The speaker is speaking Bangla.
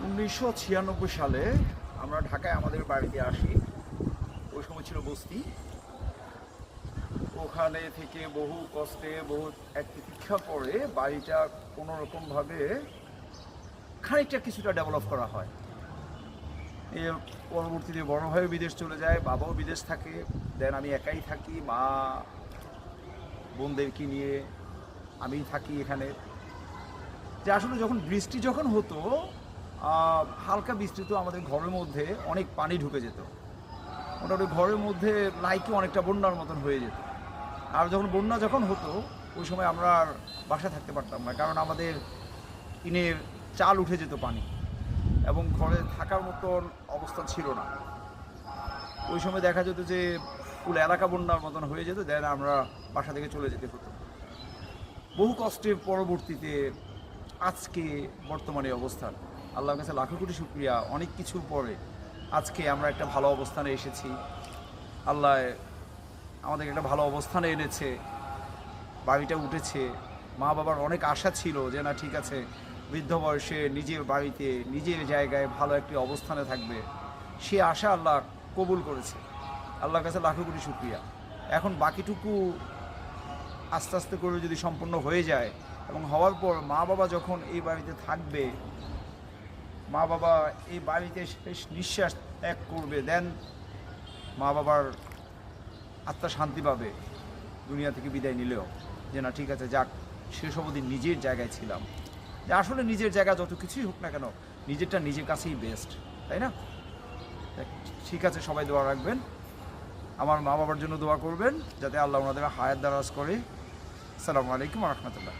1996 সালে আমরা ঢাকায় আমাদের বাড়িতে আসি। ওই সময় ছিল বস্তি। ওখানে থেকে বহু কষ্টে বহু এক প্রতীক্ষা পরে বাড়িটা কোনোরকমভাবে খানিকটা কিছুটা ডেভেলপ করা হয়। এর পরবর্তীতে বড় ভাইও বিদেশ চলে যায়, বাবাও বিদেশ থাকে, দেন আমি একাই থাকি, মা বোনদেরকে নিয়ে আমি থাকি এখানে। যে আসলে যখন বৃষ্টি যখন হতো, হালকা বৃষ্টি তো আমাদের ঘরের মধ্যে অনেক পানি ঢুকে যেত, মোটামুটি ঘরের মধ্যে লাইকে অনেকটা বন্যার মতন হয়ে যেত। আর যখন বন্যা যখন হতো ওই সময় আমরা আর বাসায় থাকতে পারতাম না, কারণ আমাদের টিনের চাল উঠে যেত পানি এবং ঘরে থাকার মতন অবস্থা ছিল না। ওই সময় দেখা যেত যে পুরো এলাকা বন্যার মতন হয়ে যেত, দেন আমরা বাসা থেকে চলে যেতে হতো। বহু কষ্টের পরবর্তীতে আজকে বর্তমানে অবস্থান, আল্লাহর কাছে লাখো কোটি শুকরিয়া, অনেক কিছুর পরে আজকে আমরা একটা ভালো অবস্থানে এসেছি। আল্লাহ আমাদেরকে একটা ভালো অবস্থানে এনেছে, বাড়িটা উঠেছে। মা বাবার অনেক আশা ছিল যে না ঠিক আছে, বৃদ্ধ বয়সে নিজের বাড়িতে নিজের জায়গায় ভালো একটি অবস্থানে থাকবে, সে আশা আল্লাহ কবুল করেছে। আল্লাহর কাছে লাখো কোটি শুকরিয়া। এখন বাকিটুকু আস্তে আস্তে করে যদি সম্পূর্ণ হয়ে যায় এবং হওয়ার পর মা বাবা যখন এই বাড়িতে থাকবে, মা বাবা এই বাড়িতে শেষ নিঃশ্বাস ত্যাগ করবে, দেন মা বাবার আত্মা শান্তি পাবে দুনিয়া থেকে বিদায় নিলেও, যে না ঠিক আছে যাক, শেষ অবধি নিজের জায়গায় ছিলাম। যে আসলে নিজের জায়গা যত কিছুই হোক না কেন, নিজেরটা নিজের কাছেই বেস্ট, তাই না? ঠিক আছে, সবাই দোয়া রাখবেন, আমার মা বাবার জন্য দোয়া করবেন যাতে আল্লাহ ওনাদের হায়াত দারাজ করে। আসসালামু আলাইকুম ওয়া রাহমাতুল্লাহ।